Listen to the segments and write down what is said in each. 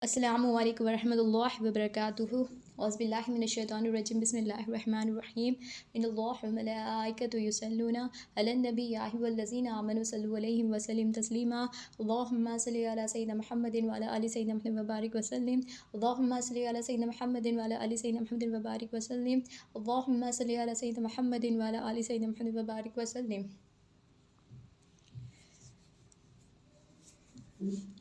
السلام علیکم ورحمۃ اللہ وبرکاتہ اعوذ باللہ من الشیطان الرجیم بسم اللہ الرحمن الرحیم ان اللہ وملائکتہ یصلون علی النبی یا ایھا الذین آمنوا صلوا علیہ وسلم تسلیما اللہم صل علی سیدنا محمد وعلی آل سیدنا محمد وبارک وسلم اللہم صل علی سیدنا محمد وعلی آل سیدنا محمد وبارک وسلم اللہم صل علی سیدنا محمد وعلی آل سیدنا محمد وبارک وسلم۔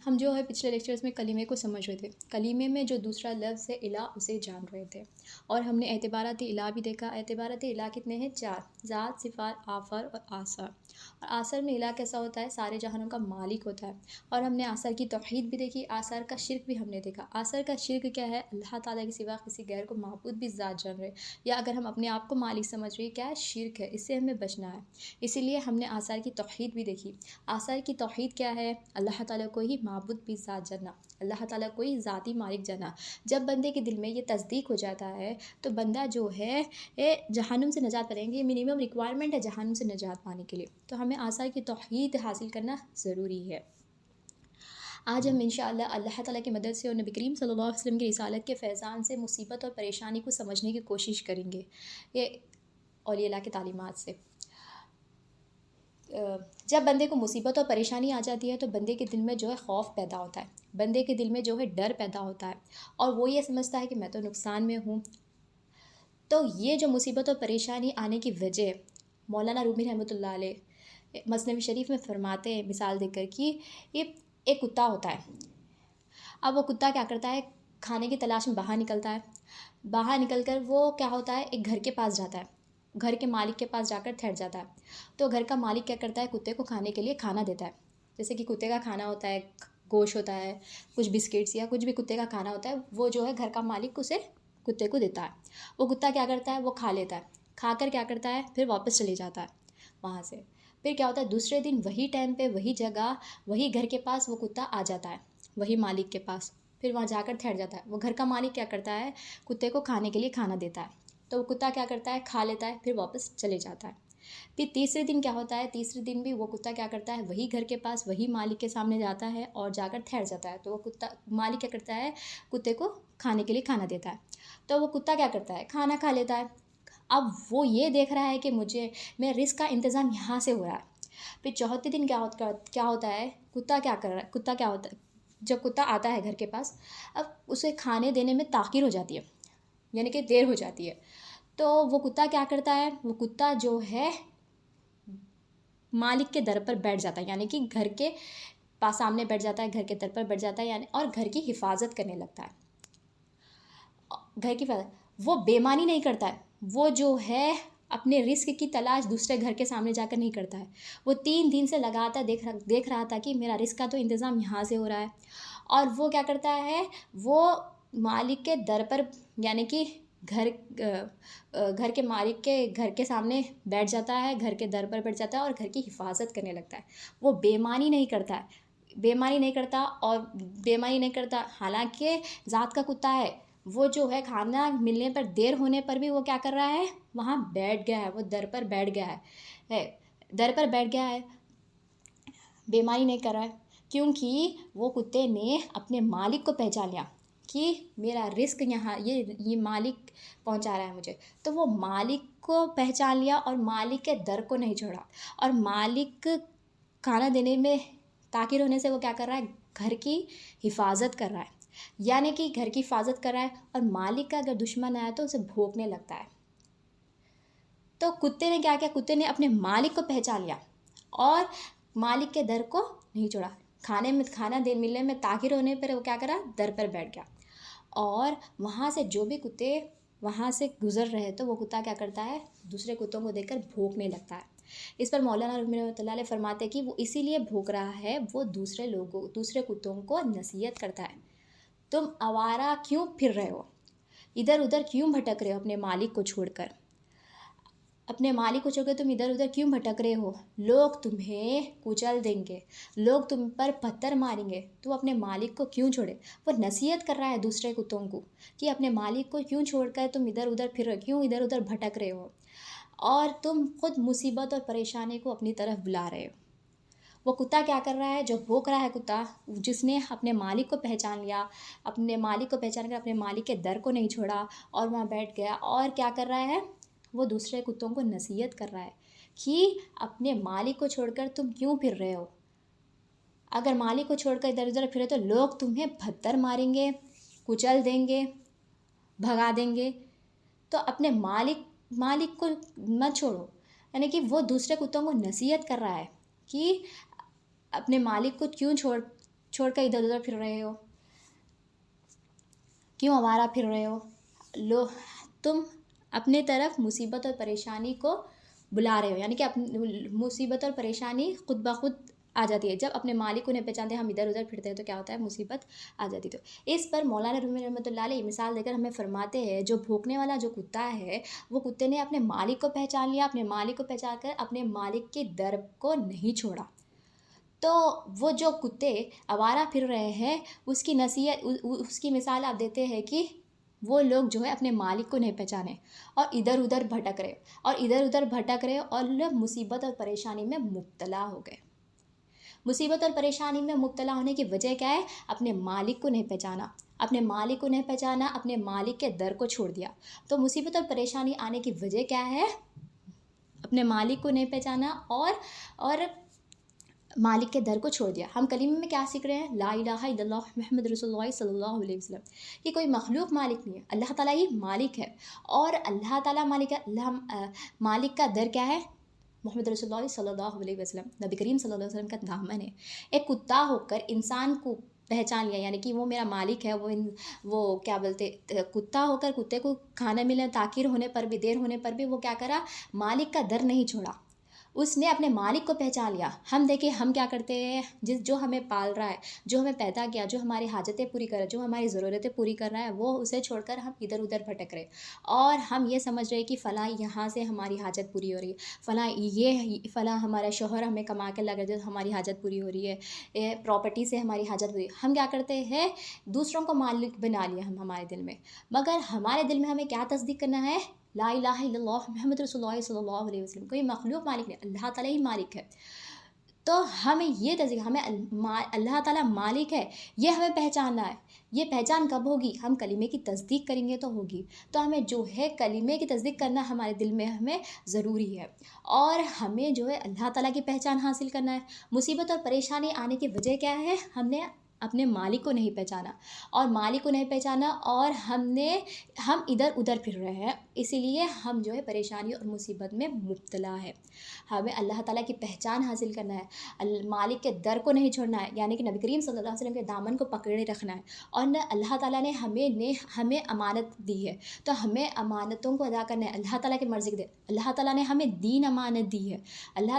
ہم جو ہے پچھلے لیکچرز میں کلیمے کو سمجھ رہے تھے، کلیمے میں جو دوسرا لفظ ہے الہ اسے جان رہے تھے، اور ہم نے اعتبارات الہ بھی دیکھا۔ اعتبارات الہ کتنے ہیں؟ 4: ذات، صفات، آفر اور آثر۔ اور آثر میں الہ کیسا ہوتا ہے؟ سارے جہانوں کا مالک ہوتا ہے۔ اور ہم نے آثر کی توحید بھی دیکھی، آثر کا شرک بھی ہم نے دیکھا۔ آثر کا شرک کیا ہے؟ اللہ تعالیٰ کے سوا کسی غیر کو معبود بھی ذات جان رہے، یا اگر ہم اپنے آپ کو مالک سمجھ رہے، کیا ہے؟ شرک ہے، اس سے ہمیں بچنا ہے۔ اسی لیے ہم نے آثار کی توحید بھی دیکھی۔ آثار کی توحید کیا ہے؟ اللہ تعالیٰ کو ہی معبود بھی ذات جاننا، اللہ تعالیٰ کو ہی ذاتی مالک جاننا۔ جب بندے کے دل میں یہ تصدیق ہو جاتا ہے تو بندہ جو ہے جہنم سے نجات پائیں گے۔ یہ منیمم ریکوائرمنٹ ہے جہنم سے نجات پانے کے لیے، تو ہمیں آثار کی توحید حاصل کرنا ضروری ہے۔ آج ہم انشاءاللہ اللہ تعالیٰ کی مدد سے اور نبی کریم صلی اللہ علیہ وسلم کی رسالت کے فیضان سے مصیبت اور پریشانی کو سمجھنے کی کوشش کریں گے، یہ اولیاء اللہ کی تعلیمات سے۔ جب بندے کو مصیبت اور پریشانی آ جاتی ہے تو بندے کے دل میں جو ہے خوف پیدا ہوتا ہے، بندے کے دل میں جو ہے ڈر پیدا ہوتا ہے، اور وہ یہ سمجھتا ہے کہ میں تو نقصان میں ہوں۔ تو یہ جو مصیبت اور پریشانی آنے کی وجہ، مولانا رومی رحمۃ اللہ علیہ مثنوی شریف میں فرماتے ہیں مثال دے کر کہ یہ ایک کتا ہوتا ہے۔ اب وہ کتا کیا کرتا ہے؟ کھانے کی تلاش میں باہر نکلتا ہے، باہر نکل کر وہ کیا ہوتا ہے؟ ایک گھر کے پاس جاتا ہے، گھر کے مالک کے پاس جا کر ٹھہر جاتا ہے۔ تو گھر کا مالک کیا کرتا ہے؟ کتے کو کھانے کے لیے کھانا دیتا ہے، جیسے کہ کتے کا کھانا ہوتا ہے گوشت ہوتا ہے، کچھ بسکٹس یا کچھ بھی کتے کا کھانا ہوتا ہے، وہ جو ہے گھر کا مالک اسے کتے کو دیتا ہے۔ وہ کتا کیا کرتا ہے؟ وہ کھا لیتا ہے، کھا کر کیا کرتا ہے؟ پھر واپس چلے جاتا ہے وہاں سے۔ پھر کیا ہوتا ہے؟ دوسرے دن وہی ٹائم پہ، وہی جگہ، وہی گھر کے پاس وہ کتا آ جاتا ہے، وہی مالک کے پاس، پھر وہاں جا کر ٹھہر جاتا ہے۔ وہ گھر کا مالک کیا کرتا ہے؟ کتے کو کھانے کے لیے کھانا دیتا ہے، تو وہ کتا کیا کرتا ہے؟ کھا لیتا ہے، پھر واپس چلے جاتا ہے۔ پھر تیسرے دن کیا ہوتا ہے؟ تیسرے دن بھی وہ کتا کیا کرتا ہے؟ وہی گھر کے پاس، وہی مالک کے سامنے جاتا ہے اور جا کر ٹھہر جاتا ہے۔ تو وہ مالک کیا کرتا ہے؟ کتے کو کھانے کے لیے کھانا دیتا ہے، تو وہ کتا کیا کرتا ہے؟ کھانا کھا لیتا ہے۔ اب وہ یہ دیکھ رہا ہے کہ میرے رزق کا انتظام یہاں سے ہو رہا ہے۔ پھر چوتھے دن کیا ہوتا ہے؟ کتا کیا کر رہا ہے؟ کتا کیا ہوتا ہے؟ جب کتا آتا ہے گھر کے پاس، اب اسے کھانے دینے میں تاخیر ہو جاتی ہے، یعنی کہ دیر ہو جاتی ہے۔ تو وہ کتا کیا کرتا ہے؟ وہ کتا جو ہے مالک کے در پر بیٹھ جاتا ہے، یعنی کہ گھر کے پاس سامنے بیٹھ جاتا ہے، گھر کے در پر بیٹھ جاتا ہے، یعنی اور گھر کی حفاظت کرنے لگتا ہے۔ گھر کی حفاظت، وہ بے ایمانی نہیں کرتا ہے، وہ جو ہے اپنے رزق کی تلاش دوسرے گھر کے سامنے جا کر نہیں کرتا ہے۔ وہ 3 دن سے لگاتار دیکھ رہا تھا کہ میرا رزق کا تو انتظام یہاں سے ہو رہا ہے، اور وہ کیا کرتا ہے؟ وہ مالک کے در پر، یعنی کہ گھر کے مالک کے گھر کے سامنے بیٹھ جاتا ہے، گھر کے در پر بیٹھ جاتا ہے اور گھر کی حفاظت کرنے لگتا ہے۔ وہ بے ایمانی نہیں کرتا ہے، بے ایمانی نہیں کرتا، حالانکہ ذات کا کتا ہے، وہ جو ہے کھانا ملنے پر دیر ہونے پر بھی وہ کیا کر رہا ہے؟ وہاں بیٹھ گیا ہے، وہ در پر بیٹھ گیا ہے، در پر بیٹھ گیا ہے، بے ایمانی نہیں کر رہا ہے، کیونکہ وہ کتے نے اپنے مالک کو پہچان لیا کہ میرا رزق یہاں، یہ مالک پہنچا رہا ہے مجھے۔ تو وہ مالک کو پہچان لیا اور مالک کے در کو نہیں چھوڑا، اور مالک کھانا دینے میں تاخیر ہونے سے وہ کیا کر رہا ہے؟ گھر کی حفاظت کر رہا ہے، یعنی کہ گھر کی حفاظت کر رہا ہے، اور مالک کا اگر دشمن آیا تو اسے بھونکنے لگتا ہے۔ تو کتے نے کیا کیا؟ کتے نے اپنے مالک کو پہچان لیا اور مالک کے در کو نہیں چھوڑا۔ کھانا ملنے میں تاخیر ہونے پر وہ کیا کرا؟ در پر بیٹھ گیا، اور وہاں سے جو بھی کتے وہاں سے گزر رہے تو وہ کتا کیا کرتا ہے؟ دوسرے کتوں کو دیکھ کر بھونکنے لگتا ہے۔ اس پر مولانا رومی رحمۃ اللہ علیہ فرماتے ہیں کہ وہ اسی لیے بھونک رہا ہے، وہ دوسرے کتوں کو نصیحت کرتا ہے، تم آوارہ کیوں پھر رہے ہو، ادھر ادھر کیوں بھٹک رہے ہو اپنے مالک کو چھوڑ کر، اپنے مالک کو چھوڑ کر تم ادھر ادھر کیوں بھٹک رہے ہو، لوگ تمہیں کچل دیں گے، لوگ تم پر پتھر ماریں گے، تو اپنے مالک کو کیوں چھوڑے۔ وہ نصیحت کر رہا ہے دوسرے کتوں کو کہ اپنے مالک کو کیوں چھوڑ کر تم ادھر ادھر بھٹک رہے ہو، اور تم خود مصیبت اور پریشانی کو اپنی طرف بلا رہے ہو۔ وہ کتا کیا کر رہا ہے، جو بھونک رہا ہے کتا، جس نے اپنے مالک کو پہچان لیا، اپنے مالک کو پہچان کر اپنے مالک کے در کو نہیں چھوڑا اور وہاں بیٹھ گیا، اور کیا کر رہا ہے، وہ دوسرے کتوں کو نصیحت کر رہا ہے کہ اپنے مالک کو چھوڑ کر تم کیوں پھر رہے ہو، اگر مالک کو چھوڑ کر ادھر ادھر پھرے تو لوگ تمہیں پتھر ماریں گے، کچل دیں گے، بھگا دیں گے، تو اپنے مالک کو مت چھوڑو. یعنی کہ وہ دوسرے کتوں کو نصیحت کر رہا ہے کہ اپنے مالک کو کیوں چھوڑ کر ادھر ادھر پھر رہے ہو، کیوں آوارہ پھر رہے ہو، تم اپنے طرف مصیبت اور پریشانی کو بلا رہے ہو. یعنی کہ مصیبت اور پریشانی خود بخود آ جاتی ہے جب اپنے مالک کو نہیں پہچانتے، ہم ادھر ادھر پھرتے ہیں تو کیا ہوتا ہے، مصیبت آ جاتی. تو اس پر مولانا رومی رحمۃ اللہ علیہ مثال دے کر ہمیں فرماتے ہیں، جو بھونکنے والا جو کتا ہے، وہ کتے نے اپنے مالک کو پہچان لیا، اپنے مالک کو پہچان کر اپنے مالک کے در کو نہیں چھوڑا. تو وہ جو کتے آوارہ پھر رہے ہیں، اس کی مثال آپ دیتے ہیں کہ وہ لوگ جو ہے اپنے مالک کو نہیں پہچانے اور ادھر ادھر بھٹک رہے اور لوگ مصیبت اور پریشانی میں مبتلا ہو گئے. مصیبت اور پریشانی میں مبتلا ہونے کی وجہ کیا ہے، اپنے مالک کو نہیں پہچانا، اپنے مالک کے در کو چھوڑ دیا. تو مصیبت اور پریشانی آنے کی وجہ کیا ہے، اپنے مالک کو نہیں پہچانا اور مالک کے در کو چھوڑ دیا. ہم کلمے میں کیا سیکھ رہے ہیں، لا الہ الا اللہ محمد رسول اللہ صلی اللہ علیہ وسلم. یہ کوئی مخلوق مالک نہیں ہے، اللہ تعالیٰ ہی مالک ہے، اور اللہ تعالیٰ مالک ہے. مالک کا در کیا ہے، محمد رسول اللہ صلی اللہ علیہ وسلم، نبی کریم صلی اللہ علیہ وسلم کا دامن ہے. ایک کتا ہو کر انسان کو پہچان لیا، یعنی کہ وہ میرا مالک ہے، وہ کیا بولتے، کتا ہو کر کتے کو کھانا ملے، تاخیر ہونے پر بھی، دیر ہونے پر بھی وہ کیا کرا، مالک کا در نہیں چھوڑا، اس نے اپنے مالک کو پہچان لیا. ہم دیکھیں ہم کیا کرتے ہیں، جو ہمیں پال رہا ہے، جو ہمیں پیدا کیا، جو ہماری حاجتیں پوری کر رہا ہے، جو ہماری ضرورتیں پوری کر رہا ہے، وہ اسے چھوڑ کر ہم ادھر ادھر بھٹک رہے، اور ہم یہ سمجھ رہے کہ فلاں یہاں سے ہماری حاجت پوری ہو رہی ہے، فلاں ہمارا شوہر ہمیں کما کے لگا دے تو ہماری حاجت پوری ہو رہی ہے، پراپرٹی سے ہماری حاجت پوری. ہم کیا کرتے ہیں، دوسروں کو مالک بنا لیا ہم ہمارے دل میں، مگر ہمارے دل میں ہمیں کیا تصدیق کرنا ہے، لا الہ الا اللہ محمد رسول اللہ صلی اللہ علیہ وسلم. کوئی مخلوق مالک نہیں، اللہ تعالیٰ ہی مالک ہے. تو ہمیں یہ تصدیق، ہمیں اللہ تعالیٰ مالک ہے یہ ہمیں پہچاننا ہے. یہ پہچان کب ہوگی، ہم کلمے کی تصدیق کریں گے تو ہوگی. تو ہمیں جو ہے کلمے کی تصدیق کرنا ہمارے دل میں ہمیں ضروری ہے، اور ہمیں جو ہے اللہ تعالیٰ کی پہچان حاصل کرنا ہے. مصیبت اور پریشانی آنے کی وجہ کیا ہے، ہم نے اپنے مالک کو نہیں پہچانا، اور ہم ادھر ادھر پھر رہے ہیں، اسی لیے ہم جو ہے پریشانی اور مصیبت میں مبتلا ہے. ہمیں اللہ تعالیٰ کی پہچان حاصل کرنا ہے، مالک کے در کو نہیں چھوڑنا ہے، یعنی کہ نبی کریم صلی اللہ علیہ وسلم کے دامن کو پکڑے رکھنا ہے. اور نہ اللہ تعالیٰ نے ہمیں امانت دی ہے، تو ہمیں امانتوں کو ادا کرنا ہے، اللہ تعالیٰ کی مرضی کے. اللہ تعالیٰ نے ہمیں دین امانت دی ہے، اللہ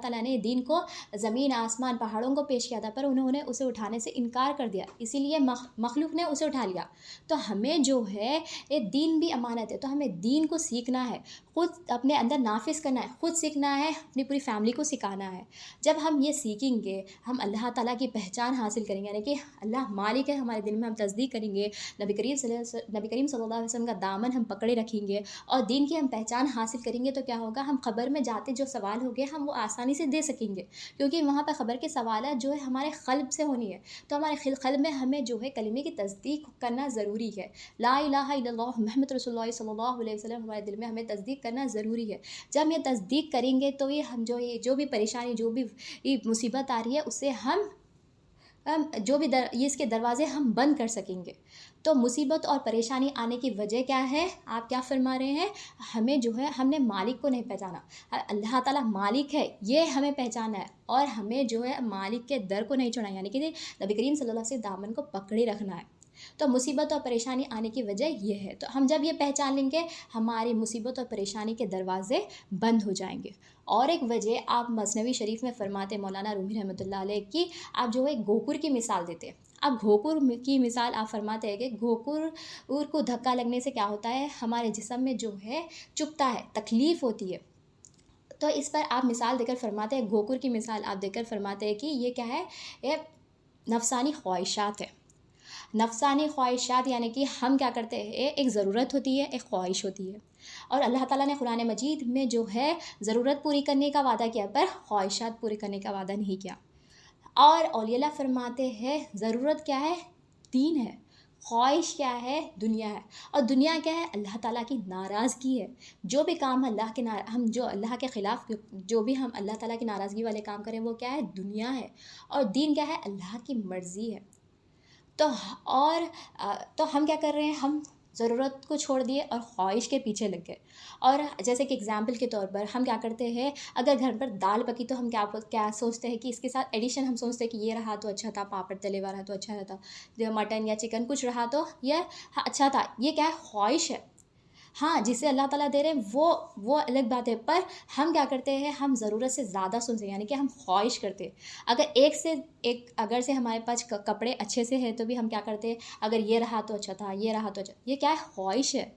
تعالیٰ نے دین کو زمین آسمان پہاڑوں کو پیش کیا تھا، پر انہوں نے اسے اٹھانے سے انکار کر دیا، اسی لیے مخلوق نے اسے اٹھا لیا. تو ہمیں جو ہے یہ دین بھی امانت ہے، تو ہمیں دین کو سیکھنا ہے، خود اپنے اندر نافذ کرنا ہے، خود سیکھنا ہے، اپنی پوری فیملی کو سکھانا ہے. جب ہم یہ سیکھیں گے، ہم اللہ تعالیٰ کی پہچان حاصل کریں گے، یعنی کہ اللہ مالک ہے ہمارے دل میں، ہم تصدیق کریں گے، نبی کریم صلی اللہ علیہ وسلم کا دامن ہم پکڑے رکھیں گے اور دین کی ہم پہچان حاصل کریں گے، تو کیا ہوگا، ہم خبر میں جاتے جو سوال ہوگے ہم وہ آسانی سے دے سکیں گے، کیونکہ وہاں پر خبر کے سوالات جو ہے ہمارے قلب سے ہونی ہے. تو ہمارے قلب میں ہمیں جو ہے کلمے کی تصدیق کرنا ضروری ہے. لا الہ الا اللہ محمد رسول اللہ صلی اللہ علیہ وسلم ہمارے دل میں ہمیں تصدیق کرنا ضروری ہے. جب ہم یہ تصدیق کریں گے تو یہ ہم جو بھی پریشانی، جو بھی مصیبت آ رہی ہے، اس سے ہم اس کے دروازے ہم بند کر سکیں گے. تو مصیبت اور پریشانی آنے کی وجہ کیا ہے، آپ کیا فرما رہے ہیں، ہمیں جو ہے ہم نے مالک کو نہیں پہچانا، اللہ تعالیٰ مالک ہے یہ ہمیں پہچانا ہے، اور ہمیں جو ہے مالک کے در کو نہیں چھوڑنا، یعنی کہ نبی کریم صلی اللہ علیہ وسلم دامن کو پکڑے رکھنا ہے. تو مصیبت اور پریشانی آنے کی وجہ یہ ہے. تو ہم جب یہ پہچان لیں گے، ہماری مصیبت اور پریشانی کے دروازے بند ہو جائیں گے. اور ایک وجہ آپ مثنوی شریف میں فرماتے مولانا رومی رحمۃ اللہ علیہ کی، آپ جو ہے گھوکر کی مثال دیتے ہیں. آپ گھوکر کی مثال آپ فرماتے ہیں کہ گھوکر کو دھکا لگنے سے کیا ہوتا ہے، ہمارے جسم میں جو ہے چبھتا ہے، تکلیف ہوتی ہے. تو اس پر آپ مثال دے کر فرماتے ہیں، گھوکر کی مثال آپ دے کر فرماتے ہیں کہ یہ کیا ہے، یہ نفسانی خواہشات ہے. نفسانی خواہشات یعنی کہ ہم کیا کرتے ہیں، ایک ضرورت ہوتی ہے، ایک خواہش ہوتی ہے، اور اللہ تعالیٰ نے قرآن مجید میں جو ہے ضرورت پوری کرنے کا وعدہ کیا پر خواہشات پوری کرنے کا وعدہ نہیں کیا. اور اولیاء اللہ فرماتے ہیں ضرورت کیا ہے، دین ہے، خواہش کیا ہے، دنیا ہے، اور دنیا کیا ہے، اللہ تعالیٰ کی ناراضگی ہے. جو بھی کام اللہ کے ہم جو اللہ کے خلاف جو بھی ہم اللہ تعالیٰ کی ناراضگی والے کام کریں وہ کیا ہے، دنیا ہے، اور دین کیا ہے، اللہ کی مرضی ہے. تو اور تو ہم کیا کر رہے ہیں، ہم ضرورت کو چھوڑ دیے اور خواہش کے پیچھے لگ گئے. اور جیسے کہ اگزامپل کے طور پر ہم کیا کرتے ہیں، اگر گھر پر دال پکی تو ہم کیا سوچتے ہیں کہ اس کے ساتھ ایڈیشن ہم سوچتے ہیں کہ یہ رہا تو اچھا تھا، پاپڑ تلے ہوا رہا تو اچھا رہتا، مٹن یا چکن کچھ رہا تو یہ اچھا تھا. یہ کیا ہے، خواہش ہے. ہاں جسے اللہ تعالیٰ دے رہے ہیں وہ الگ بات ہے، پر ہم کیا کرتے ہیں، ہم ضرورت سے زیادہ سنتے ہیں، یعنی کہ ہم خواہش کرتے ہیں. اگر سے ہمارے پاس کپڑے اچھے سے ہیں تو بھی ہم کیا کرتے ہیں، اگر یہ رہا تو اچھا تھا، یہ رہا تو اچھا. یہ کیا ہے، خواہش ہے.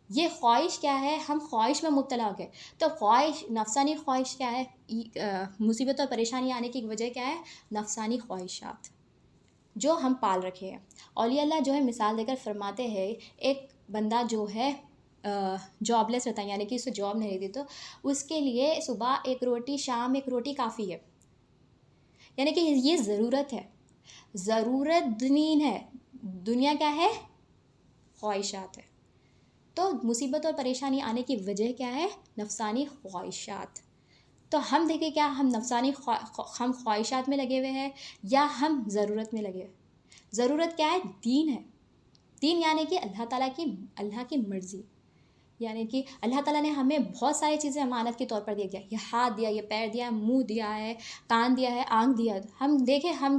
یہ خواہش کیا ہے، ہم خواہش میں مبتلا ہو گئے. تو خواہش، نفسانی خواہش کیا ہے، مصیبت اور پریشانی آنے کی وجہ کیا ہے، نفسانی خواہشات جو ہم پال رکھے ہیں. اولیاء اللہ جو ہے مثال دے کر فرماتے ہیں، ایک بندہ جو ہے جاب لیس رہتا ہے، یعنی کہ اسے جاب نہیں رہتی، تو اس کے لیے صبح ایک روٹی، شام ایک روٹی کافی ہے. یعنی کہ یہ ضرورت ہے، ضرورت دین ہے، دنیا کیا ہے، خواہشات ہے. تو مصیبت اور پریشانی آنے کی وجہ کیا ہے، نفسانی خواہشات. تو ہم دیکھیں کیا ہم ہم خواہشات میں لگے ہوئے ہیں یا ہم ضرورت میں لگے ہوئے. ضرورت کیا ہے، دین ہے. دین یعنی کہ اللہ کی مرضی. یعنی کہ اللہ تعالیٰ نے ہمیں بہت ساری چیزیں امانت کے طور پر دیا. یہ ہاتھ دیا، یہ پیر دیا، منہ دیا ہے، کان دیا ہے، آنکھ دیا. ہم دیکھیں ہم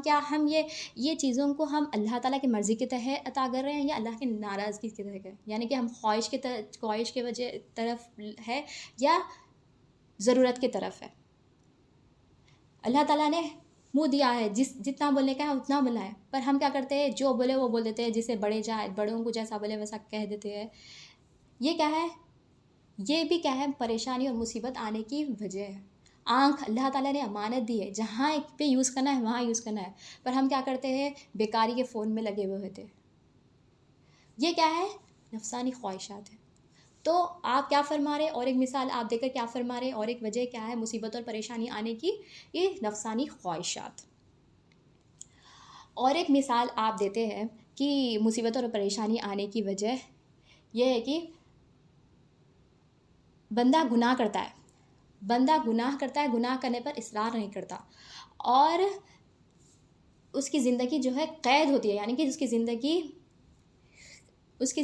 یہ چیزوں کو ہم اللہ تعالیٰ کی مرضی کے تحت عطا کر رہے ہیں یا اللہ کی ناراضگی کے تحت. یعنی کہ ہم خواہش کے وجہ طرف ہے یا ضرورت کی طرف ہے. اللہ تعالیٰ نے منہ دیا ہے، جتنا بولنے کا ہے اتنا بولا ہے، پر ہم کیا کرتے ہیں، جو بولے وہ بول دیتے ہیں، جسے بڑوں کو جیسا بولے ویسا کہہ دیتے ہیں. یہ کیا ہے، یہ بھی کیا ہے، پریشانی اور مصیبت آنے کی وجہ ہے. آنکھ اللہ تعالیٰ نے امانت دی ہے، جہاں ایک پہ یوز کرنا ہے وہاں یوز کرنا ہے، پر ہم کیا کرتے ہیں، بیکاری کے فون میں لگے ہوئے ہوتے. یہ کیا ہے، نفسانی خواہشات ہے. تو آپ کیا فرما رہے، اور ایک مثال آپ دے کر کیا فرما رہے، اور ایک وجہ کیا ہے مصیبت اور پریشانی آنے کی، یہ نفسانی خواہشات. اور ایک مثال آپ دیتے ہیں کہ مصیبت اور پریشانی آنے کی وجہ یہ ہے کہ بندہ گناہ کرتا ہے، گناہ کرنے پر اصرار نہیں کرتا، اور اس کی زندگی جو ہے قید ہوتی ہے. یعنی کہ اس کی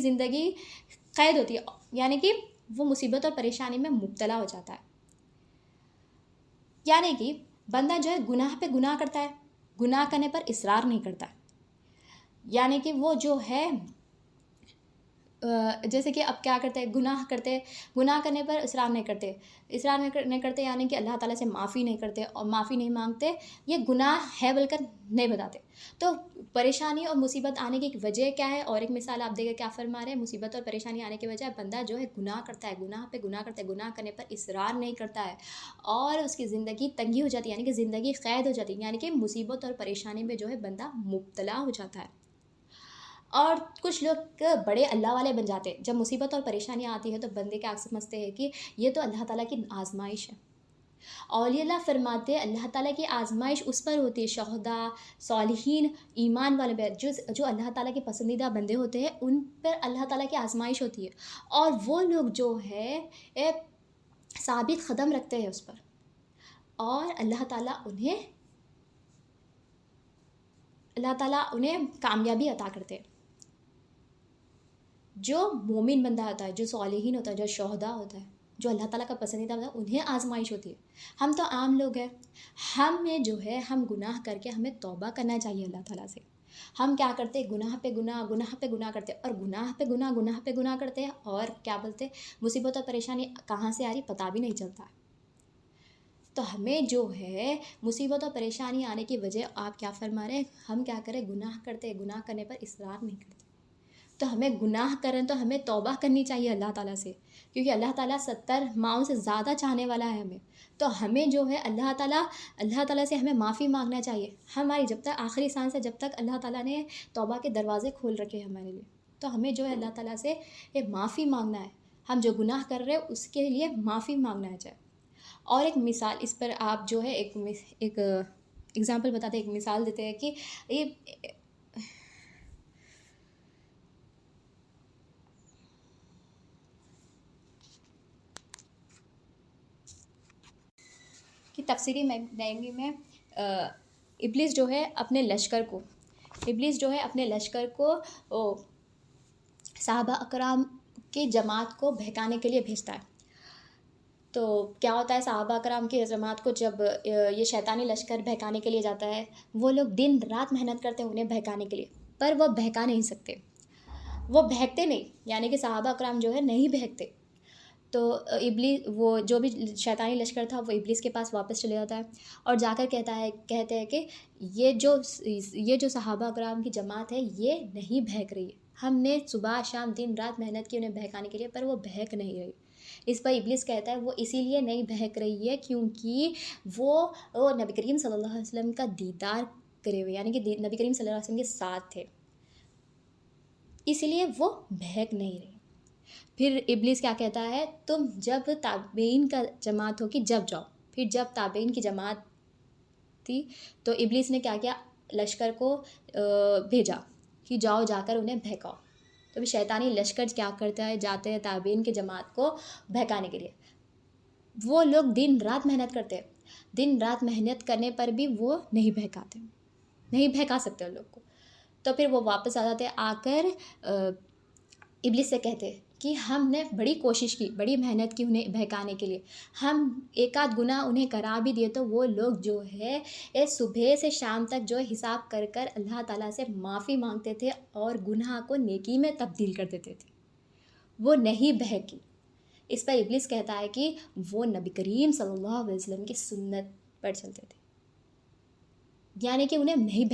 زندگی قید ہوتی ہے، یعنی کہ وہ مصیبت اور پریشانی میں مبتلا ہو جاتا ہے. یعنی کہ بندہ جو ہے گناہ پہ گناہ کرتا ہے، گناہ کرنے پر اصرار نہیں کرتا. یعنی کہ وہ جو ہے جیسے کہ اب کیا کرتے ہیں، گناہ کرنے پر اصرار نہیں کرتے، یعنی کہ اللہ تعالیٰ سے معافی نہیں کرتے اور معافی نہیں مانگتے، یہ گناہ ہے بول کر نہیں بتاتے. تو پریشانی اور مصیبت آنے کی وجہ کیا ہے، اور ایک مثال آپ دے کر کیا فرما رہے ہیں، مصیبت اور پریشانی آنے کی وجہ بندہ جو ہے گناہ کرتا ہے، گناہ پہ گناہ کرتا ہے، گناہ کرنے پر اصرار نہیں کرتا ہے، اور اس کی زندگی تنگی ہو جاتی ہے، یعنی کہ زندگی قید ہو جاتی ہے. یعنی کہ مصیبت اور پریشانی میں جو ہے بندہ مبتلا ہو جاتا ہے. اور کچھ لوگ بڑے اللہ والے بن جاتے ہیں. جب مصیبت اور پریشانی آتی ہے تو بندے کیا سمجھتے ہیں کہ یہ تو اللہ تعالیٰ کی آزمائش ہے. اولیاء اللہ فرماتے ہیں اللہ تعالیٰ کی آزمائش اس پر ہوتی ہے، شہداء، صالحین، ایمان والے پہ، جو اللہ تعالیٰ کے پسندیدہ بندے ہوتے ہیں ان پر اللہ تعالیٰ کی آزمائش ہوتی ہے. اور وہ لوگ جو ہے ثابت قدم رکھتے ہیں اس پر، اور اللہ تعالیٰ انہیں کامیابی عطا کرتے ہیں. جو مومن بندہ ہوتا ہے، جو صالحین ہوتا ہے، جو شہداء ہوتا ہے، جو اللہ تعالیٰ کا پسندیدہ ہوتا ہے، انہیں آزمائش ہوتی ہے. ہم تو عام لوگ ہیں، ہمیں جو ہے ہم گناہ کر کے ہمیں توبہ کرنا چاہیے اللہ تعالیٰ سے. ہم کیا کرتے ہیں، گناہ پہ گناہ کرتے ہیں، اور گناہ پہ گناہ کرتے ہیں، اور کیا بولتے ہیں، مصیبت اور پریشانی کہاں سے آ رہی پتہ بھی نہیں چلتا. تو ہمیں جو ہے مصیبت اور پریشانی آنے کی وجہ آپ کیا فرما رہے ہیں، ہم کیا کریں، گناہ کرتے ہیں، گناہ کرنے پر اصرار نہیں کرتے. تو ہمیں گناہ کریں تو ہمیں توبہ کرنی چاہیے اللہ تعالیٰ سے، کیونکہ اللہ تعالیٰ 70 ماؤں سے زیادہ چاہنے والا ہے ہمیں. تو ہمیں جو ہے اللہ تعالیٰ سے ہمیں معافی مانگنا چاہیے. ہماری جب تک آخری سانس ہے، جب تک اللہ تعالیٰ نے توبہ کے دروازے کھول رکھے ہیں ہمارے لیے، تو ہمیں جو ہے اللہ تعالیٰ سے یہ معافی مانگنا ہے. ہم جو گناہ کر رہے ہیں اس کے لیے معافی مانگنا ہے چاہے. اور ایک مثال اس پر آپ جو ہے ایک ایگزامپل بتاتے ہیں، ایک مثال دیتے ہیں کہ یہ کہ تفسیری معنی میں ابلیس جو ہے اپنے لشکر کو صحابہ اکرام کی جماعت کو بہکانے کے لیے بھیجتا ہے. تو کیا ہوتا ہے، صحابہ اکرام کی جماعت کو جب یہ شیطانی لشکر بہکانے کے لیے جاتا ہے، وہ لوگ دن رات محنت کرتے ہیں انہیں بہکانے کے لیے، پر وہ بہکا نہیں سکتے، وہ بہکتے نہیں، یعنی کہ صحابہ اکرام جو ہے نہیں بہکتے. تو ابلیس، وہ جو بھی شیطانی لشکر تھا، وہ ابلیس کے پاس واپس چلے جاتا ہے اور جا کر کہتے ہیں کہ یہ جو صحابہ اکرام کی جماعت ہے یہ نہیں بہک رہی ہے، ہم نے صبح شام دن رات محنت کی انہیں بہکانے کے لیے، پر وہ بہک نہیں رہی. اس پر ابلیس کہتا ہے وہ اسی لیے نہیں بہک رہی ہے کیونکہ وہ نبی کریم صلی اللہ علیہ وسلم کا دیدار کرے ہوئے، یعنی کہ نبی کریم صلی اللہ علیہ وسلم کے ساتھ تھے، اسی لیے وہ بہک نہیں رہی. پھر ابلیس کیا کہتا ہے، تم جب تابعین کا جماعت ہو کہ جب جاؤ. پھر جب تابعین کی جماعت تھی تو ابلیس نے کیا کیا، لشکر کو بھیجا کہ جاؤ جا کر انہیں بہکاؤ. تو شیطانی لشکر کیا کرتا ہے، جاتے ہیں تابعین کی جماعت کو بہکانے کے لیے. وہ لوگ دن رات محنت کرتے ہیں، دن رات محنت کرنے پر بھی وہ نہیں بہکا سکتے ان لوگ کو. تو پھر وہ واپس آ جاتے، آ کر ابلیس سے کہتے کہ ہم نے بڑی کوشش کی، بڑی محنت کی انہیں بہکانے کے لیے، ہم ایک آدھ گناہ انہیں کرا بھی دیے تو وہ لوگ جو ہے صبح سے شام تک جو حساب کر اللہ تعالیٰ سے معافی مانگتے تھے اور گناہ کو نیکی میں تبدیل کر دیتے تھے، وہ نہیں بہکی. اس پر ابلیس کہتا ہے کہ وہ نبی کریم صلی اللہ علیہ وسلم کی سنت پر چلتے تھے، یعنی کہ انہیں نہیں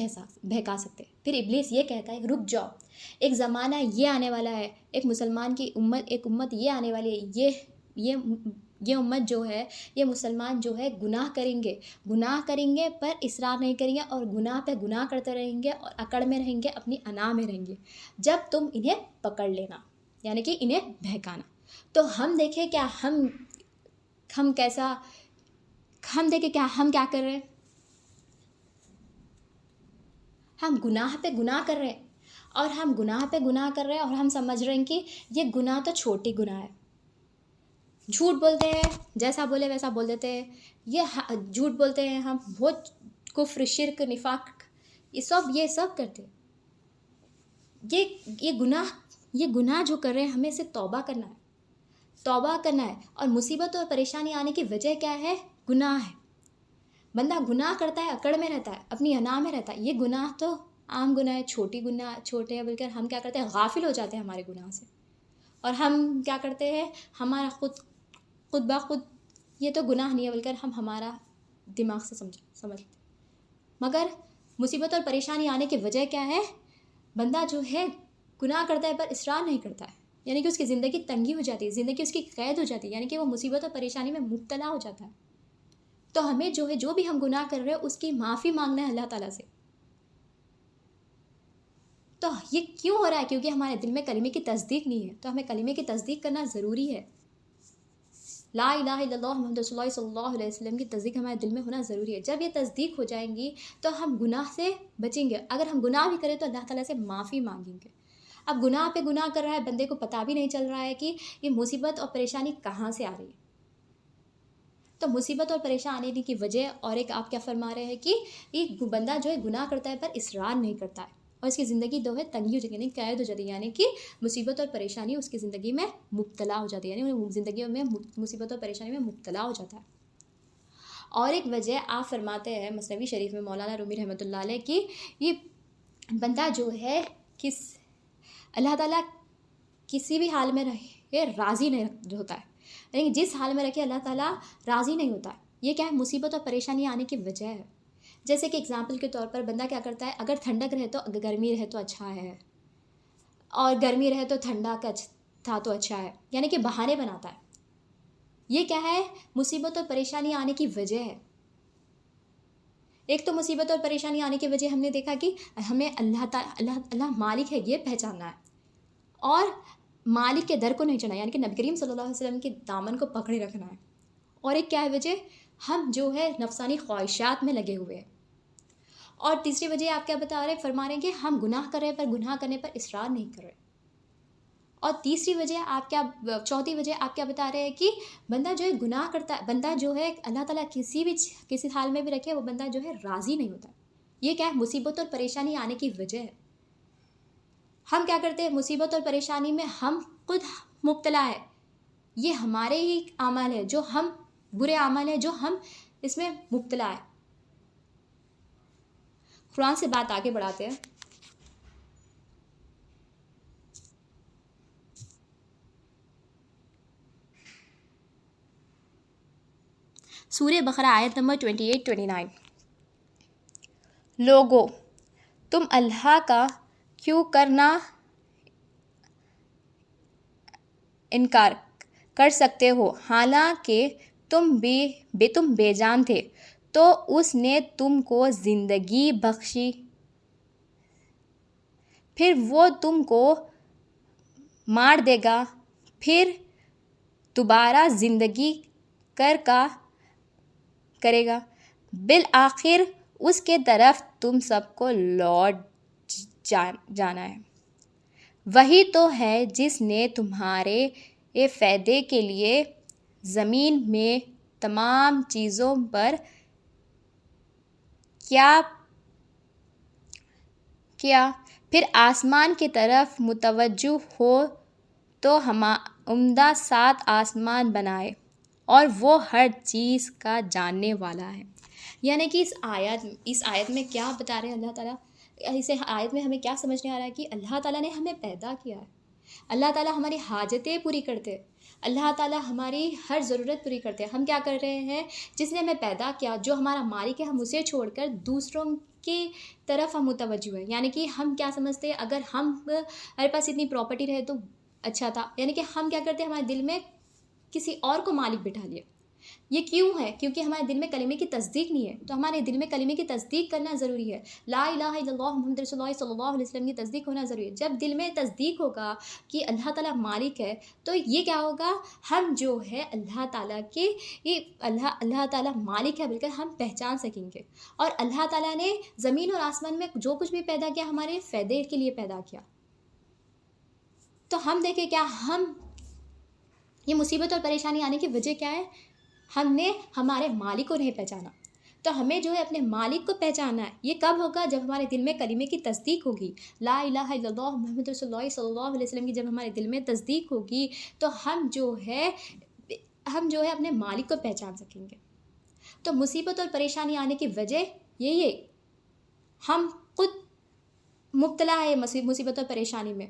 بہکا سکتے. پھر ابلیس یہ کہتا ہے رک جاؤ، ایک زمانہ یہ آنے والا ہے، ایک مسلمان کی امت یہ آنے والی ہے، یہ امت جو ہے، یہ مسلمان جو ہے گناہ کریں گے پر اصرار نہیں کریں گے، اور گناہ پہ گناہ کرتے رہیں گے اور اکڑ میں رہیں گے، اپنی انا میں رہیں گے. جب تم انہیں پکڑ لینا، یعنی کہ انہیں بہکانا. تو ہم دیکھیں کیا ہم کیا کر رہے ہیں، ہم گناہ پہ گناہ کر رہے ہیں، اور ہم سمجھ رہے ہیں کہ یہ گناہ تو چھوٹی گناہ ہے. جھوٹ بولتے ہیں، جیسا بولے ویسا بول دیتے ہیں، یہ جھوٹ بولتے ہیں ہم، بہت کفر، شرک، نفاق، یہ سب کرتے ہیں. یہ گناہ جو کر رہے ہیں، ہمیں سے توبہ کرنا ہے. اور مصیبت اور پریشانی آنے کی وجہ کیا ہے، گناہ ہے. بندہ گناہ کرتا ہے، اکڑ میں رہتا ہے، اپنی انا میں رہتا ہے. یہ گناہ تو عام گناہ ہے، چھوٹے ہیں، بلکہ ہم کیا کرتے ہیں، غافل ہو جاتے ہیں ہمارے گناہ سے، اور ہم کیا کرتے ہیں، ہمارا خود بخود یہ تو گناہ نہیں ہے، بلکہ ہم ہمارا دماغ سے سمجھتے. مگر مصیبت اور پریشانی آنے کی وجہ کیا ہے، بندہ جو ہے گناہ کرتا ہے پر اصرار نہیں کرتا ہے، یعنی کہ اس کی زندگی تنگی ہو جاتی ہے، زندگی اس کی قید ہو جاتی ہے، یعنی کہ وہ مصیبت اور پریشانی میں مبتلا ہو جاتا ہے. تو ہمیں جو بھی ہم گناہ کر رہے ہیں اس کی معافی مانگنا ہے اللہ تعالیٰ سے. تو یہ کیوں ہو رہا ہے، کیونکہ ہمارے دل میں کلمے کی تصدیق نہیں ہے. تو ہمیں کلمے کی تصدیق کرنا ضروری ہے. لا الہ الا اللہ محمد رسول اللہ صلی اللہ علیہ وسلم کی تصدیق ہمارے دل میں ہونا ضروری ہے. جب یہ تصدیق ہو جائیں گی تو ہم گناہ سے بچیں گے. اگر ہم گناہ بھی کریں تو اللہ تعالیٰ سے معافی مانگیں گے. اب گناہ پہ گناہ کر رہا ہے بندے کو پتہ بھی نہیں چل رہا ہے کہ یہ مصیبت اور پریشانی کہاں سے آ رہی ہے. تو مصیبت اور پریشانی آنے کی وجہ، اور ایک آپ کیا فرما رہے ہیں کہ یہ بندہ جو ہے گناہ کرتا ہے پر اصرار نہیں کرتا ہے، اور اس کی زندگی جو ہے تنگی ہو جاتی ہے، یعنی قید ہو جاتی ہے، یعنی کہ مصیبت اور پریشانی اس کی زندگی میں مبتلا ہو جاتی ہے، یعنی زندگی میں مصیبت اور پریشانی میں مبتلا ہو جاتا ہے. اور ایک وجہ آپ فرماتے ہیں مثنوی شریف میں مولانا رومی رحمۃ اللہ علیہ کہ یہ بندہ جو ہے اللہ تعالیٰ کسی بھی حال میں رہے راضی نہیں ہوتا ہے، یعنی جس حال میں رکھے اللہ تعالیٰ راضی نہیں ہوتا ہے. یہ کیا ہے، مصیبت اور پریشانی آنے کی وجہ ہے. جیسے کہ اگزامپل کے طور پر بندہ کیا کرتا ہے، اگر ٹھنڈک رہے تو گرمی رہے تو اچھا ہے، اور گرمی رہے تو ٹھنڈا کا تھا تو اچھا ہے، یعنی کہ بہانے بناتا ہے. یہ کیا ہے؟ مصیبت اور پریشانی آنے کی وجہ ہے. ایک تو مصیبت اور پریشانی آنے کی وجہ ہم نے دیکھا کہ ہمیں اللہ مالک ہے یہ پہچاننا ہے، اور مالک کے در کو نہیں چڑھنا، یعنی کہ نبی کریم صلی اللہ علیہ وسلم کے دامن کو پکڑے رکھنا ہے. اور ایک کیا ہے وجہ؟ ہم جو ہے نفسانی خواہشات میں لگے ہوئے ہیں. اور تیسری وجہ آپ کیا بتا رہے ہیں؟ فرما رہے ہیں کہ ہم گناہ کر رہے ہیں پر گناہ کرنے پر اصرار نہیں کر رہے. اور تیسری وجہ آپ کیا، چوتھی وجہ آپ کیا بتا رہے ہیں کہ بندہ جو ہے گناہ کرتا ہے، بندہ جو ہے اللہ تعالیٰ کسی حال میں بھی رکھے وہ بندہ جو ہے راضی نہیں ہوتا. یہ کیا ہے؟ مصیبت اور پریشانی آنے کی وجہ ہے. ہم کیا کرتے ہیں؟ مصیبت اور پریشانی میں ہم خود مبتلا ہے. یہ ہمارے ہی اعمال ہے، جو ہم برے اعمال ہیں جو ہم اس میں مبتلا ہے. قرآن سے بات آگے بڑھاتے ہیں. سورہ بقرہ آیت نمبر 28-29. لوگو تم اللہ کا کیوں کرنا انکار کر سکتے ہو، حالانکہ تم بے جان تھے تو اس نے تم کو زندگی بخشی، پھر وہ تم کو مار دے گا، پھر دوبارہ زندگی کرے گا، بالآخر اس کے طرف تم سب کو لوٹ جانا ہے. وہی تو ہے جس نے تمہارے فائدے کے لیے زمین میں تمام چیزوں پر کیا پھر آسمان کی طرف متوجہ ہو تو عمدہ 7 آسمان بنائے، اور وہ ہر چیز کا جاننے والا ہے. یعنی کہ اس آیت میں کیا بتا رہے ہیں اللہ تعالیٰ؟ اس آیت میں ہمیں کیا سمجھنے آ رہا ہے کہ اللہ تعالیٰ نے ہمیں پیدا کیا ہے، اللہ تعالیٰ ہماری حاجتیں پوری کرتے، اللہ تعالیٰ ہماری ہر ضرورت پوری کرتے. ہم کیا کر رہے ہیں؟ جس نے ہمیں پیدا کیا، جو ہمارا مالک ہے، ہم اسے چھوڑ کر دوسروں کی طرف ہم متوجہ ہیں. یعنی کہ ہم کیا سمجھتے ہیں؟ اگر ہمارے پاس اتنی پراپرٹی رہے تو اچھا تھا. یعنی کہ ہم کیا کرتے ہیں؟ ہمارے دل میں کسی اور کو مالک بٹھا لیا. یہ کیوں ہے؟ کیونکہ ہمارے دل میں کلمے کی تصدیق نہیں ہے. تو ہمارے دل میں کلمے کی تصدیق کرنا ضروری ہے. لا الہ الا اللہ محمد رسول اللہ صلی اللہ علیہ وسلم کی تصدیق ہونا ضروری ہے. جب دل میں تصدیق ہوگا کہ اللہ تعالیٰ مالک ہے تو یہ کیا ہوگا؟ ہم جو ہے اللہ تعالیٰ کے اللہ تعالیٰ مالک ہے بول کر ہم پہچان سکیں گے. اور اللہ تعالیٰ نے زمین اور آسمان میں جو کچھ بھی پیدا کیا ہمارے فائدے کے لیے پیدا کیا. تو ہم دیکھیں کیا ہم یہ مصیبت اور پریشانی آنے کی وجہ کیا ہے؟ ہم نے ہمارے مالک کو نہیں پہچانا. تو ہمیں جو ہے اپنے مالک کو پہچاننا ہے. یہ کب ہوگا؟ جب ہمارے دل میں کلمے کی تصدیق ہوگی. لا الہ الا اللہ محمد رسول اللہ صلی اللہ علیہ وسلم کی جب ہمارے دل میں تصدیق ہوگی تو ہم جو ہے اپنے مالک کو پہچان سکیں گے. تو مصیبت اور پریشانی آنے کی وجہ یہی ہے، ہم خود مبتلا ہے مصیبت اور پریشانی میں.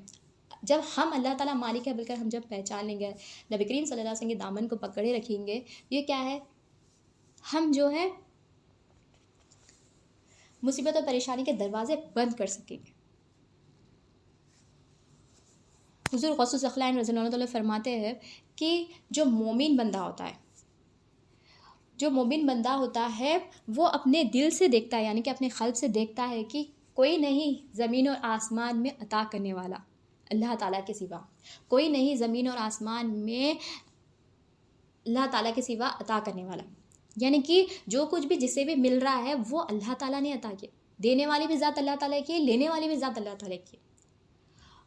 جب ہم اللہ تعالیٰ مالک ہے بول کر ہم جب پہچان لیں گے، نبی کریم صلی اللہ علیہ وسلم کے دامن کو پکڑے رکھیں گے، یہ کیا ہے؟ ہم جو ہے مصیبت اور پریشانی کے دروازے بند کر سکیں گے. حضور غوث الثقلین رضی اللہ عنہ فرماتے ہیں کہ جو مومن بندہ ہوتا ہے وہ اپنے دل سے دیکھتا ہے، یعنی کہ اپنے قلب سے دیکھتا ہے کہ کوئی نہیں زمین اور آسمان میں عطا کرنے والا اللہ تعالیٰ کے سوا، کوئی نہیں زمین اور آسمان میں اللہ تعالیٰ کے سوا عطا کرنے والا. یعنی کہ جو کچھ بھی جسے بھی مل رہا ہے وہ اللہ تعالیٰ نے عطا کیا. دینے والی بھی ذات اللہ تعالیٰ کی، لینے والی بھی ذات اللہ تعالیٰ کی.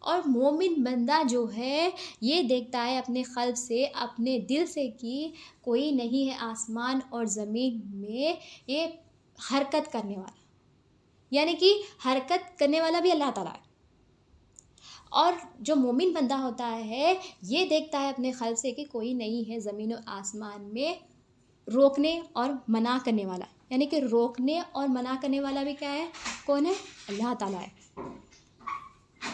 اور مومن بندہ جو ہے یہ دیکھتا ہے اپنے قلب سے، اپنے دل سے کہ کوئی نہیں ہے آسمان اور زمین میں یہ حرکت کرنے والا، یعنی کہ حرکت کرنے والا بھی اللہ تعالیٰ ہے. اور جو مومن بندہ ہوتا ہے یہ دیکھتا ہے اپنے قلب سے کہ کوئی نہیں ہے زمین و آسمان میں روکنے اور منع کرنے والا، یعنی کہ روکنے اور منع کرنے والا بھی کیا ہے؟ کون ہے؟ اللہ تعالیٰ ہے.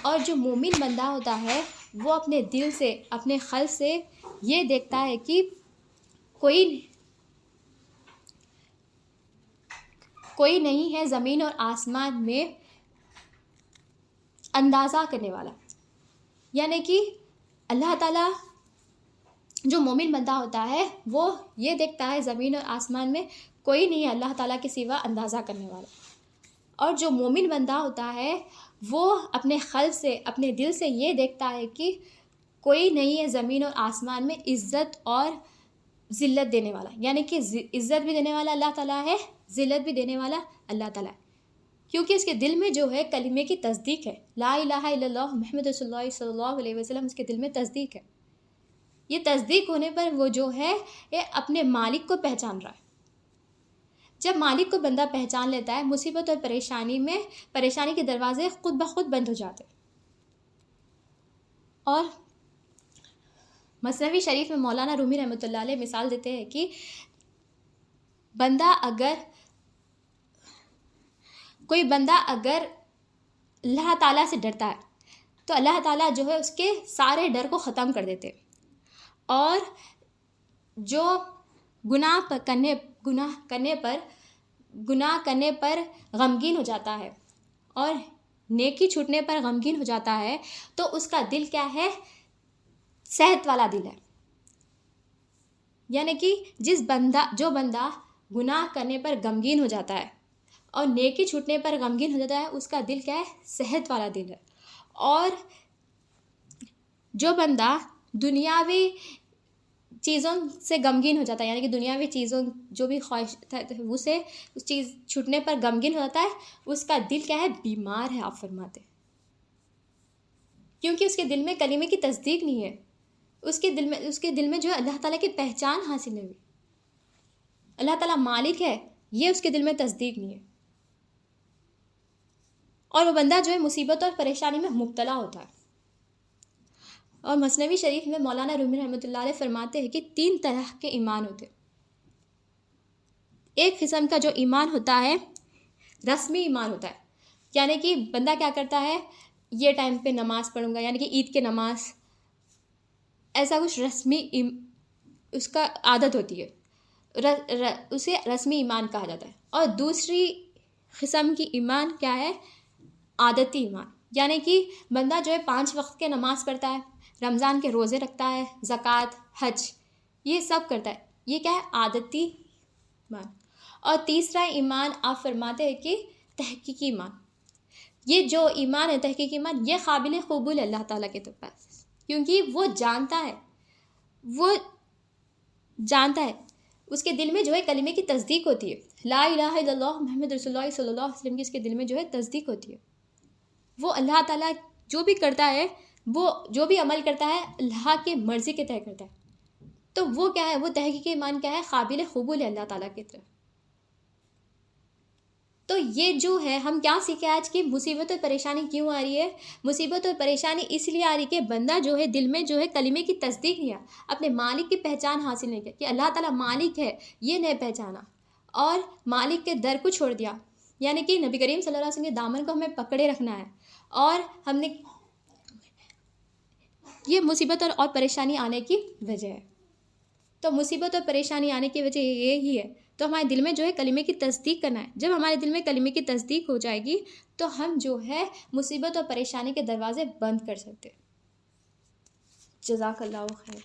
اور جو مومن بندہ ہوتا ہے وہ اپنے دل سے، اپنے قلب سے یہ دیکھتا ہے کہ کوئی نہیں ہے زمین اور آسمان میں اندازہ کرنے والا. یعنی کہ اللہ تعالیٰ جو مومن بندہ ہوتا ہے وہ یہ دیکھتا ہے زمین اور آسمان میں کوئی نہیں ہے اللہ تعالیٰ کے سوا اندازہ کرنے والا. اور جو مومن بندہ ہوتا ہے وہ اپنے قلب سے اپنے دل سے یہ دیکھتا ہے کہ کوئی نہیں ہے زمین اور آسمان میں عزت اور ذلت دینے والا. یعنی کہ عزت بھی دینے والا اللہ تعالیٰ ہے, ذلت بھی دینے والا اللہ تعالیٰ ہے, کیونکہ اس کے دل میں جو ہے کلمے کی تصدیق ہے. لا الہ الا اللہ محمد رسول اللہ صلی اللہ علیہ وسلم اس کے دل میں تصدیق ہے. یہ تصدیق ہونے پر وہ جو ہے یہ اپنے مالک کو پہچان رہا ہے. جب مالک کو بندہ پہچان لیتا ہے مصیبت اور پریشانی کے دروازے خود بخود بند ہو جاتے ہیں. اور مثنوی شریف میں مولانا رومی رحمۃ اللہ علیہ مثال دیتے ہیں کہ کوئی بندہ اگر اللہ تعالیٰ سے ڈرتا ہے تو اللہ تعالیٰ جو ہے اس کے سارے ڈر کو ختم کر دیتے. اور جو گناہ کرنے پر غمگین ہو جاتا ہے اور نیکی چھوٹنے پر غمگین ہو جاتا ہے تو اس کا دل کیا ہے؟ صحت والا دل ہے. یعنی کہ جو بندہ گناہ کرنے پر غمگین ہو جاتا ہے اور نیکی چھوٹنے پر غمگین ہو جاتا ہے اس کا دل کیا ہے؟ صحت والا دل ہے. اور جو بندہ دنیاوی چیزوں سے غمگین ہو جاتا ہے, یعنی کہ دنیاوی چیزوں جو بھی خواہش اسے اس چیز چھوٹنے پر غمگین ہو جاتا ہے, اس کا دل کیا ہے؟ بیمار ہے. آپ فرماتے کیونکہ اس کے دل میں کلمے کی تصدیق نہیں ہے. اس کے دل میں جو ہے اللہ تعالیٰ کی پہچان حاصل نہیں ہوئی. اللہ تعالیٰ مالک ہے یہ اس کے دل میں تصدیق نہیں ہے. اور وہ بندہ جو ہے مصیبت اور پریشانی میں مبتلا ہوتا ہے. اور مثنوی شریف میں مولانا رومی رحمۃ اللہ علیہ فرماتے ہیں کہ 3 طرح کے ایمان ہوتے. ایک قسم کا جو ایمان ہوتا ہے رسمی ایمان ہوتا ہے, یعنی کہ بندہ کیا کرتا ہے, یہ ٹائم پہ نماز پڑھوں گا, یعنی کہ عید کے نماز, ایسا کچھ رسمی اس کا عادت ہوتی ہے, اسے رسمی ایمان کہا جاتا ہے. اور دوسری قسم کی ایمان کیا ہے؟ عادتی ایمان. یعنی کہ بندہ جو ہے 5 وقت کے نماز پڑھتا ہے, رمضان کے روزے رکھتا ہے, زکوٰۃ, حج, یہ سب کرتا ہے. یہ کیا ہے؟ عادتی ایمان. اور تیسرا ایمان آپ فرماتے ہیں کہ تحقیقی ایمان. یہ جو ایمان ہے تحقیقی ایمان یہ قابل قبول ہے اللہ تعالیٰ کے پاس, کیونکہ وہ جانتا ہے اس کے دل میں جو ہے کلمے کی تصدیق ہوتی ہے. لا الہ الا اللہ محمد رسول اللہ صلی اللہ علیہ وسلم کی اس کے دل میں جو ہے تصدیق ہوتی ہے. وہ اللہ تعالیٰ جو بھی کرتا ہے, وہ جو بھی عمل کرتا ہے اللہ کے مرضی کے تحت کرتا ہے. تو وہ کیا ہے؟ وہ تحقیقی ایمان کیا ہے؟ قابل قبول ہے اللہ تعالیٰ کی طرف. تو یہ جو ہے ہم کیا سیکھیں آج کی مصیبت اور پریشانی کیوں آ رہی ہے؟ مصیبت اور پریشانی اس لیے آ رہی کہ بندہ جو ہے دل میں جو ہے کلمے کی تصدیق نہیں ہے, اپنے مالک کی پہچان حاصل نہیں کی کہ اللہ تعالیٰ مالک ہے یہ نہیں پہچانا, اور مالک کے در کو چھوڑ دیا. یعنی کہ نبی کریم صلی اللہ علیہ وسلم کے دامن کو ہمیں پکڑے رکھنا ہے, اور ہم نے یہ مصیبت اور پریشانی آنے کی وجہ ہے. تو مصیبت اور پریشانی آنے کی وجہ یہی ہے. تو ہمارے دل میں جو ہے کلمے کی تصدیق کرنا ہے. جب ہمارے دل میں کلمے کی تصدیق ہو جائے گی تو ہم جو ہے مصیبت اور پریشانی کے دروازے بند کر سکتے. جزاک اللہ خیر.